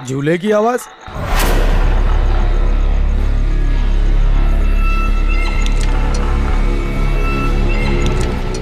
झूले की आवाज?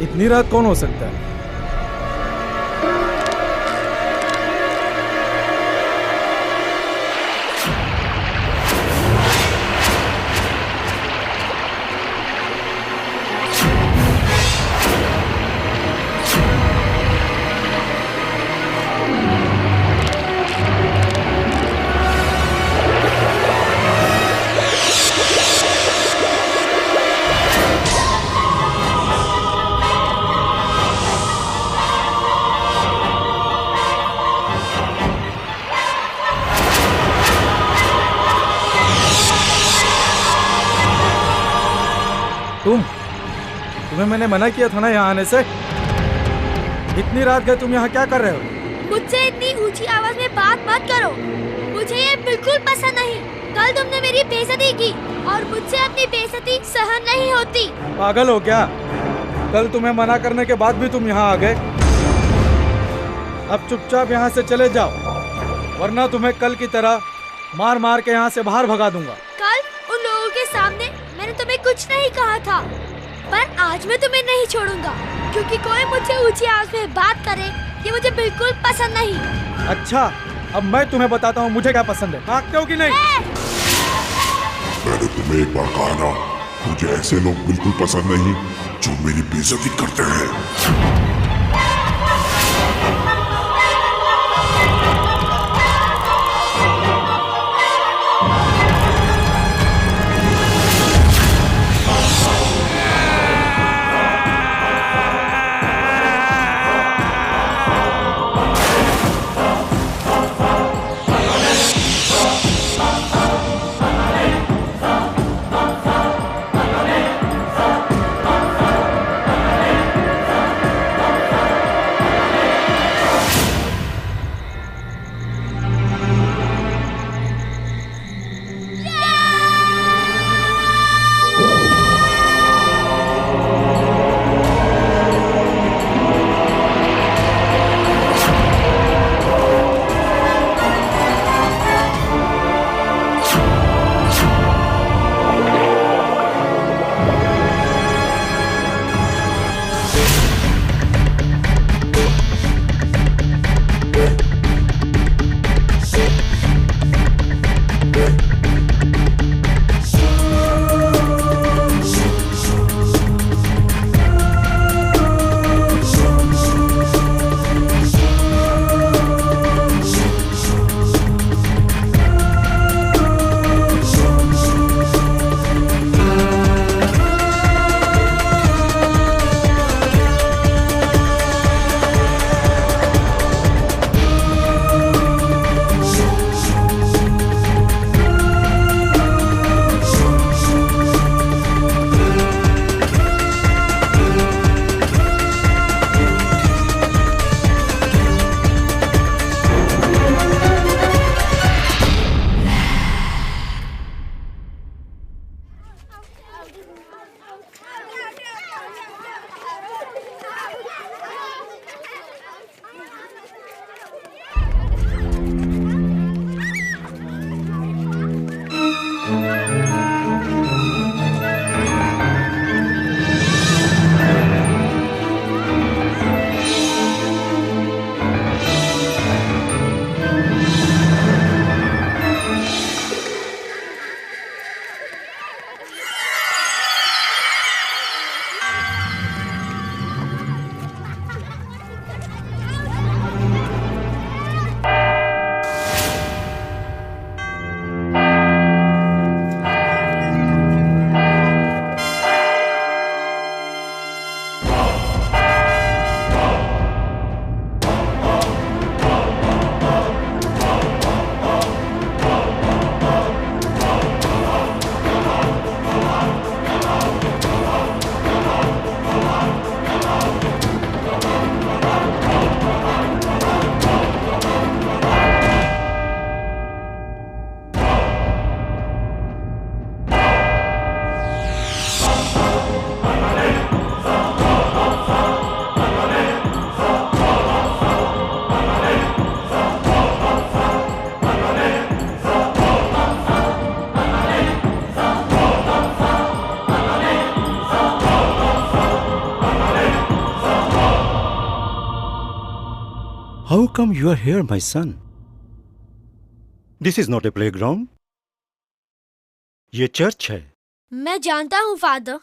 इतनी रात कौन हो सकता है? तुम्हें मैंने मना किया था ना यहाँ आने से। इतनी रात गए तुम यहाँ क्या कर रहे हो? मुझसे इतनी ऊंची आवाज में बात मत करो। मुझे ये बिल्कुल पसंद नहीं। कल तुमने मेरी बेइज्जती की और मुझसे अपनी बेइज्जती सहन नहीं होती। पागल हो क्या? कल तुम्हें मना करने के बाद भी तुम यहाँ आ गए। अब चुपचाप यहाँ से चले जाओ, वरना तुम्हें कल की तरह मार मार के यहाँ से बाहर भगा दूंगा। कल उन लोगों के सामने मैंने तुम्हें कुछ नहीं कहा था, पर आज मैं तुम्हें नहीं छोड़ूंगा, क्योंकि कोई मुझसे ऊंची आवाज में बात करे ये मुझे बिल्कुल पसंद नहीं। अच्छा, अब मैं तुम्हें बताता हूँ मुझे क्या पसंद है। भागते हो कि नहीं? मैंने तुम्हें एक बार कहा ना, मुझे ऐसे लोग बिल्कुल पसंद नहीं जो मेरी बेइज्जती करते हैं। How come you are here, my son? This is not a playground. ये चर्च है। मैं जानता हूँ फादर,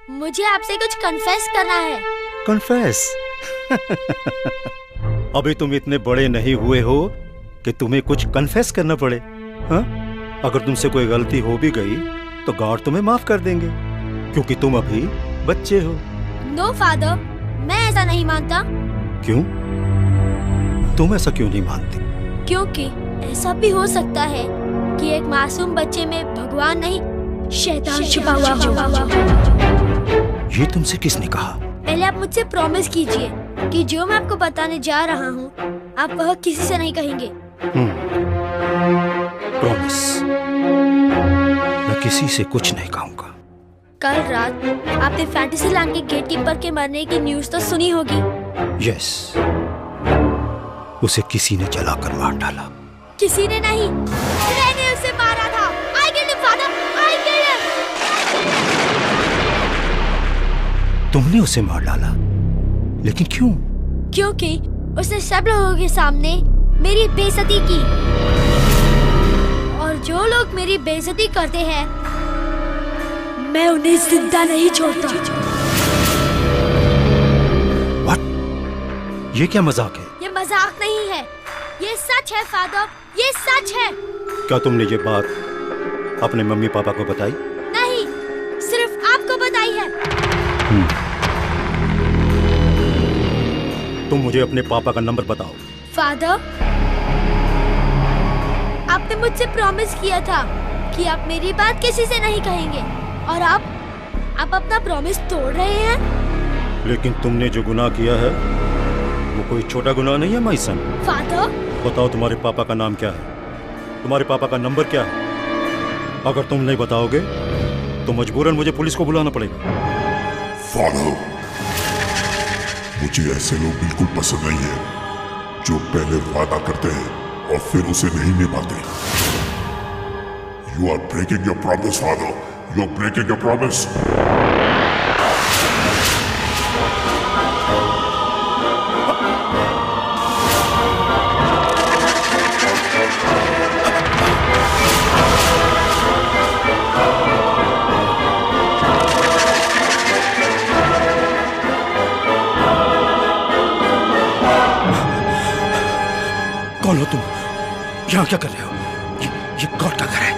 मुझे आपसे कुछ कन्फेस करना है। कन्फेस? अभी तुम इतने बड़े नहीं हुए हो कि तुम्हें कुछ कन्फेस करना पड़े। हाँ? अगर तुमसे कोई गलती हो भी गई तो गॉड तुम्हें माफ कर देंगे, क्योंकि तुम अभी बच्चे हो। नो फादर, मैं ऐसा नहीं मानता। क्यों? तुम ऐसा क्यों नहीं मानती? क्योंकि ऐसा भी हो सकता है कि एक मासूम बच्चे में भगवान नहीं, शैतान छुपा हुआ हो। ये तुमसे किसने कहा? पहले आप मुझसे प्रॉमिस कीजिए कि जो मैं आपको बताने जा रहा हूँ आप वह किसी से नहीं कहेंगे। प्रॉमिस। मैं किसी से कुछ नहीं कहूँगा। कल रात आपने फैंटेसी लैंड के गेटकीपर के मरने की न्यूज़ तो सुनी होगी। यस, उसे किसी ने जलाकर मार डाला। किसी ने नहीं, मैंने उसे मारा था। I killed him, father. I killed him. तुमने उसे मार डाला? लेकिन क्यों? क्योंकि उसने सब लोगों के सामने मेरी बेइज्जती की, और जो लोग मेरी बेइज्जती करते हैं मैं उन्हें जिंदा नहीं छोड़ता। What? ये क्या मजाक है? ये मजाक नहीं है, ये सच है फादर, ये सच है। क्या तुमने ये बात अपने मम्मी पापा को बताई? नहीं, सिर्फ आपको बताई है। तुम मुझे अपने पापा का नंबर बताओ। फादर, आपने मुझसे प्रॉमिस किया था कि आप मेरी बात किसी से नहीं कहेंगे, और आप अपना प्रॉमिस तोड़ रहे हैं। लेकिन तुमने जो गुनाह किया है वो कोई छोटा गुनाह नहीं है, माय सन। फादर, बताओ तुम्हारे पापा का नाम क्या है? तुम्हारे पापा का नंबर क्या है? अगर तुम नहीं बताओगे तो मजबूरन मुझे पुलिस को बुलाना पड़ेगा। फादर, मुझे ऐसे लोग बिल्कुल पसंद नहीं है जो पहले वादा करते हैं और फिर उसे नहीं निभाते। You are breaking your promise, father. You are breaking your promise. कौन हो तुम? यहाँ क्या कर रहे हो? ये गॉड का घर है।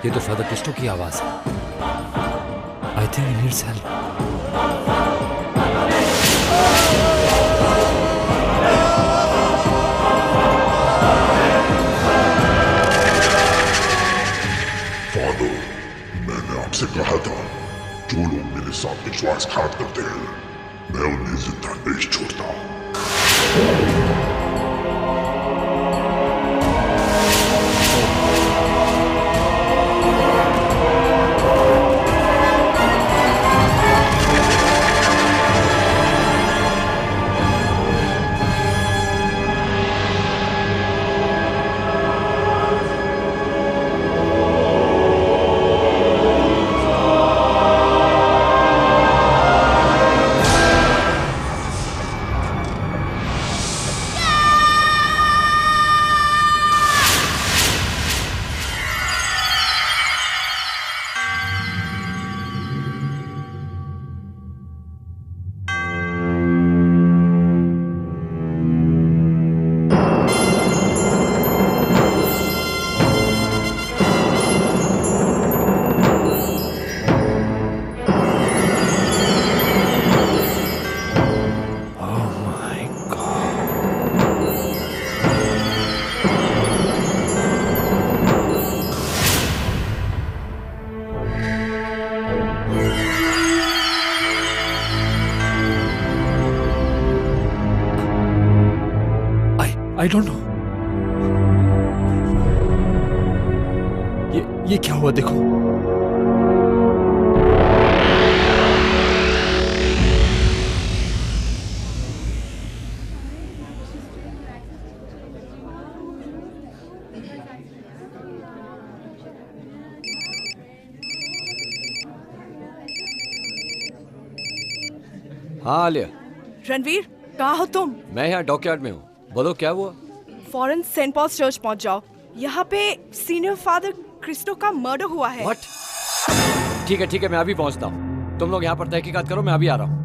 ये तो फादर क्रिस्टो की आवाज है। I think he needs help. Father, मैंने आपसे कहा था जो लोग मेरे साथ विश्वासघात करते हैं मैं उन्हें जिंदा नहीं छोड़ता। I don't know. ये क्या हुआ देखो। हाँ आलिया, रणवीर, कहाँ हो तुम? मैं यहाँ डॉकयार्ड में हूँ। बोलो क्या हुआ? फौरन सेंट पॉल्स चर्च पहुँच जाओ। यहाँ पे सीनियर फादर क्रिस्टो का मर्डर हुआ है। What? ठीक है मैं अभी पहुँचता हूँ। तुम लोग यहाँ पर तहकीकात करो, मैं अभी आ रहा हूँ।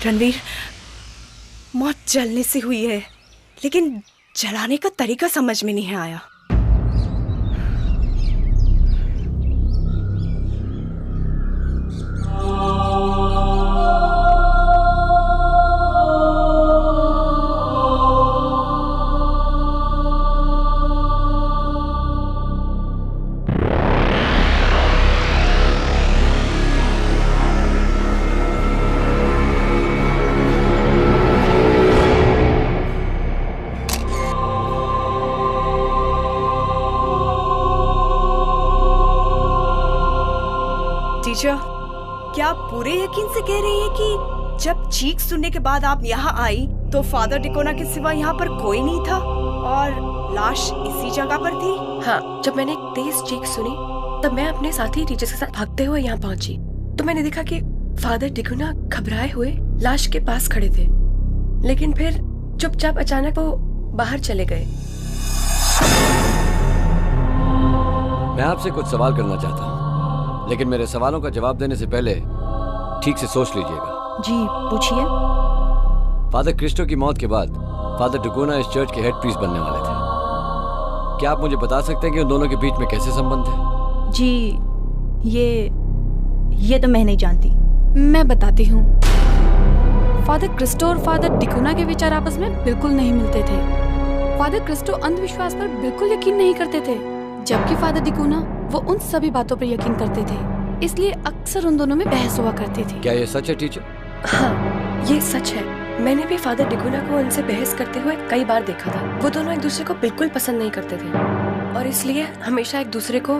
रणवीर, मौत जलने से हुई है, लेकिन जलाने का तरीका समझ में नहीं आया। टीचर, क्या आप पूरे यकीन से कह रही है कि जब चीख सुनने के बाद आप यहाँ आई तो फादर डिकोना के सिवा यहाँ पर कोई नहीं था और लाश इसी जगह पर थी? हाँ, जब मैंने एक तेज चीख सुनी तब मैं अपने साथी टीचर्स के साथ भागते हुए यहाँ पहुंची तो मैंने देखा कि फादर डिकोना घबराए हुए लाश के पास खड़े थे, लेकिन फिर चुपचाप अचानक वो बाहर चले गए। मैं आपसे कुछ सवाल करना चाहता हूँ, लेकिन मेरे सवालों का जवाब देने से पहले ठीक से सोच लीजिएगा। जी पूछिए। फादर क्रिस्टो की मौत के बाद फादर डिकोना इस चर्च के हेड प्रीस्ट बनने वाले थे। क्या आप मुझे बता सकते हैं कि उन दोनों के बीच में कैसे संबंध है? जी ये तो मैं नहीं जानती। मैं बताती हूँ। फादर क्रिस्टो और फादर डिकोना के विचार आपस में बिल्कुल नहीं मिलते थे। फादर क्रिस्टो अंधविश्वास पर बिल्कुल यकीन नहीं करते थे, जबकि फादर डिकोना वो उन सभी बातों पर यकीन करते थे, इसलिए अक्सर उन दोनों में बहस हुआ करती थी। क्या ये सच है टीचर? हाँ, ये सच है। मैंने भी फादर डिकोना को उनसे बहस करते हुए कई बार देखा था। वो दोनों एक दूसरे को बिल्कुल पसंद नहीं करते थे और इसलिए हमेशा एक दूसरे को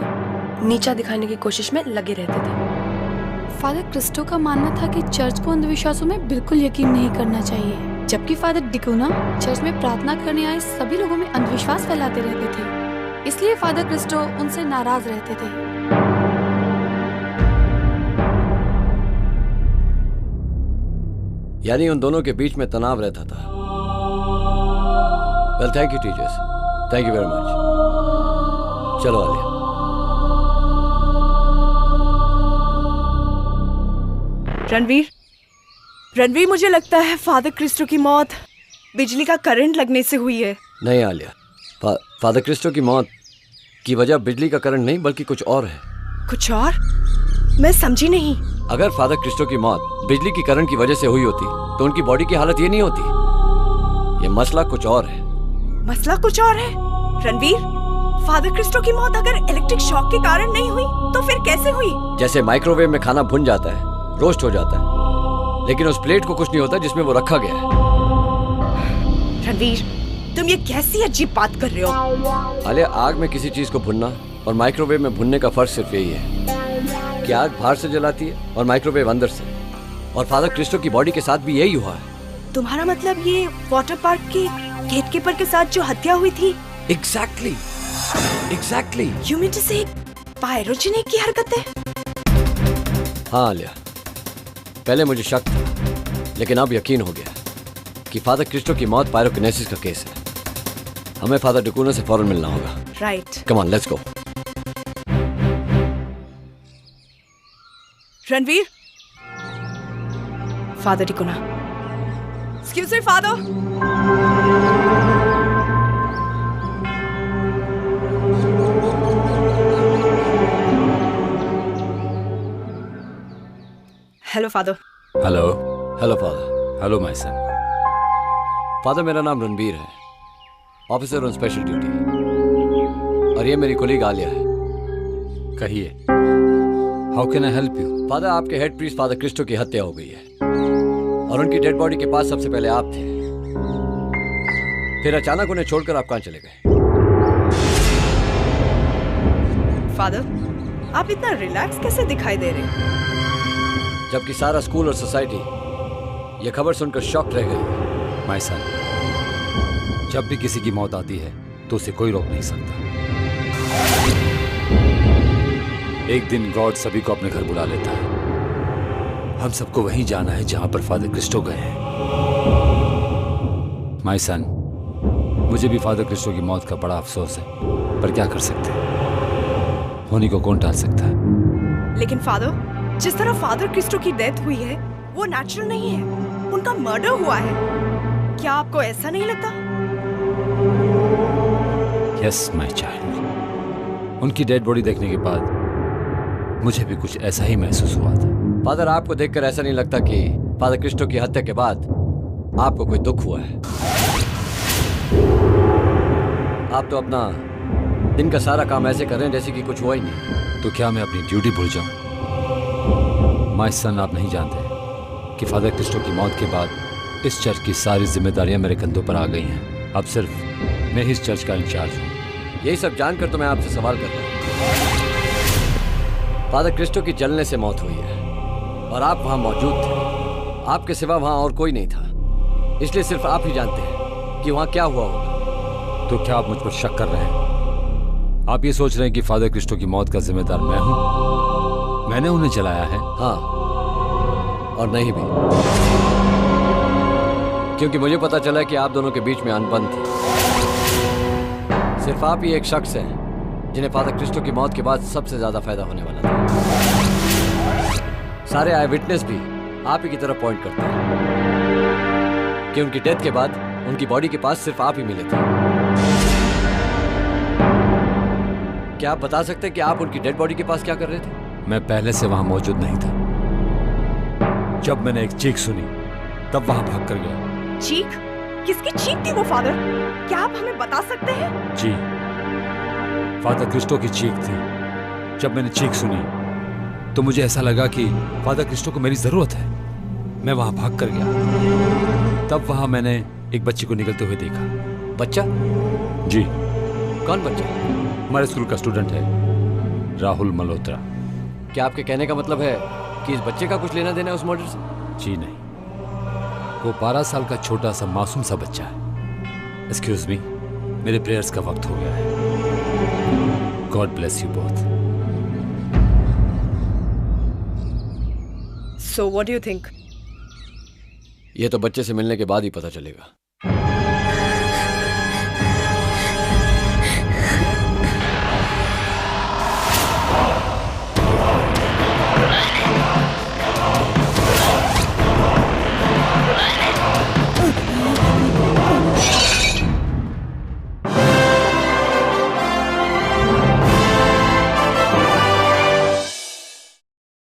नीचा दिखाने की कोशिश में लगे रहते थे। फादर क्रिस्टो का मानना था कि चर्च को अंधविश्वासों में बिल्कुल यकीन नहीं करना चाहिए, जबकि फादर डिकोना चर्च में प्रार्थना करने आए सभी लोगों में अंधविश्वास फैलाते रहते थे, इसलिए फादर क्रिस्टो उनसे नाराज रहते थे। यानी उन दोनों के बीच में तनाव रहता था। Well, thank you teachers, thank you very much. चलो आलिया। रणवीर, मुझे लगता है फादर क्रिस्टो की मौत बिजली का करंट लगने से हुई है। नहीं आलिया, फादर क्रिस्टो की मौत की वजह बिजली का करंट नहीं बल्कि कुछ और है। कुछ और? मैं समझी नहीं। अगर फादर क्रिस्टो की मौत बिजली की करंट की वजह से हुई होती तो उनकी बॉडी की हालत ये नहीं होती। ये मसला कुछ और है। मसला कुछ और है? रणवीर, फादर क्रिस्टो की मौत अगर इलेक्ट्रिक शॉक के कारण नहीं हुई तो फिर कैसे हुई? जैसे माइक्रोवेव में खाना भुन जाता है, रोस्ट हो जाता है, लेकिन उस प्लेट को कुछ नहीं होता जिसमें वो रखा गया है। रणवीर, तुम ये कैसी अजीब बात कर रहे हो? आलिया, आग में किसी चीज को भुनना और माइक्रोवेव में भुनने का फर्क सिर्फ यही है कि आग बाहर से जलाती है और माइक्रोवेव अंदर से, और फादर क्रिस्टो की बॉडी के साथ भी यही हुआ है। तुम्हारा मतलब ये वाटर पार्क के गेटकीपर के साथ जो हत्या हुई थी? Exactly. You mean to say pyrogenic की हरकतें? हाँ आलिया, पहले मुझे शक था, लेकिन अब यकीन हो गया। कि फादर क्रिस्टो की मौत पायरोकिनेसिस का केस है। हमें फादर डिकोना से फौरन मिलना होगा। Right. Come on, let's go. Ranveer, father डिकोना। Excuse me father. Hello father. Hello. Hello father. Hello my son. Father, मेरा नाम रणबीर है, ऑफिसर ऑन स्पेशल ड्यूटी, और ये मेरी कोलीग आलिया है। कहिए, how can I help you? Father, आपके हेड प्रीस्ट फादर क्रिस्टो की हत्या हो गई है, और उनकी डेड बॉडी के पास सबसे पहले आप थे। फिर अचानक उन्हें छोड़कर आप कहां चले गए? फादर, आप इतना रिलैक्स कैसे दिखाई दे रहे हैं? जबकि सारा स्कूल और सोसाइटी ये खबर सुनकर शॉक रह गई। माय सन, जब भी किसी की मौत आती है तो उसे कोई रोक नहीं सकता। एक दिन गॉड सभी को अपने घर बुला लेता है। हम सबको वहीं जाना है जहां पर फादर क्रिस्टो गए हैं। माय सन, मुझे भी फादर क्रिस्टो की मौत का बड़ा अफसोस है, पर क्या कर सकते हैं, होने को कौन टाल सकता है। लेकिन फादर, जिस तरह फादर क्रिस्टो की डेथ हुई है वो नेचुरल नहीं है, उनका मर्डर हुआ है। क्या आपको ऐसा नहीं लगता? यस माय चाइल्ड, उनकी डेड बॉडी देखने के बाद मुझे भी कुछ ऐसा ही महसूस हुआ था। फादर, आपको देखकर ऐसा नहीं लगता कि फादर क्रिस्टो की हत्या के बाद आपको कोई दुख हुआ है? आप तो अपना दिन का सारा काम ऐसे कर रहे हैं जैसे कि कुछ हुआ ही नहीं। तो क्या मैं अपनी ड्यूटी भूल जाऊं? माय सन, आप नहीं जानते कि फादर क्रिस्टो की मौत के बाद इस चर्च की सारी जिम्मेदारियां मेरे कंधों पर आ गई हैं। अब सिर्फ मैं ही इस चर्च का इंचार्ज हूं। यही सब जानकर तो मैं आपसे सवाल कर रहा हूं। फादर क्रिस्टो की जलने से मौत हुई है और आप वहां मौजूद थे। आपके सिवा वहां और कोई नहीं था, इसलिए सिर्फ आप ही जानते हैं कि वहां क्या हुआ होगा। तो क्या आप मुझ पर शक कर रहे हैं? आप ये सोच रहे हैं कि फादर क्रिस्टो की मौत का जिम्मेदार मैं हूं? मैंने उन्हें जलाया है? हाँ, और नहीं भी, क्योंकि मुझे पता चला कि आप दोनों के बीच में अनबन थी। सिर्फ आप ही एक शख्स हैं जिन्हें फादर क्रिस्टो की मौत के बाद सबसे ज्यादा फायदा होने वाला था। सारे आई विटनेस भी आप ही की तरफ पॉइंट करते हैं कि उनकी डेथ के बाद उनकी बॉडी के पास सिर्फ आप ही मिले थे। क्या आप बता सकते हैं कि आप उनकी डेड बॉडी के पास क्या कर रहे थे? मैं पहले से वहां मौजूद नहीं था। जब मैंने एक चीख सुनी तब वहां भाग कर गया। चीख? किसकी चीख थी वो फादर? क्या आप हमें बता सकते हैं? जी, फादर क्रिस्टो की चीख थी। जब मैंने चीख सुनी तो मुझे ऐसा लगा कि फादर क्रिस्टो को मेरी जरूरत है। मैं वहां भाग कर गया। तब वहां मैंने एक बच्चे को निकलते हुए देखा। बच्चा? जी। कौन बच्चा? हमारे स्कूल का स्टूडेंट है, राहुल मल्होत्रा। क्या आपके कहने का मतलब है कि इस बच्चे का कुछ लेना देना है उस मर्डर से? जी नहीं, वो 12 साल का छोटा सा मासूम सा बच्चा है। एक्सक्यूज मी, मेरे प्रेयर्स का वक्त हो गया है। God bless you both. So what do you think? ये तो बच्चे से मिलने के बाद ही पता चलेगा।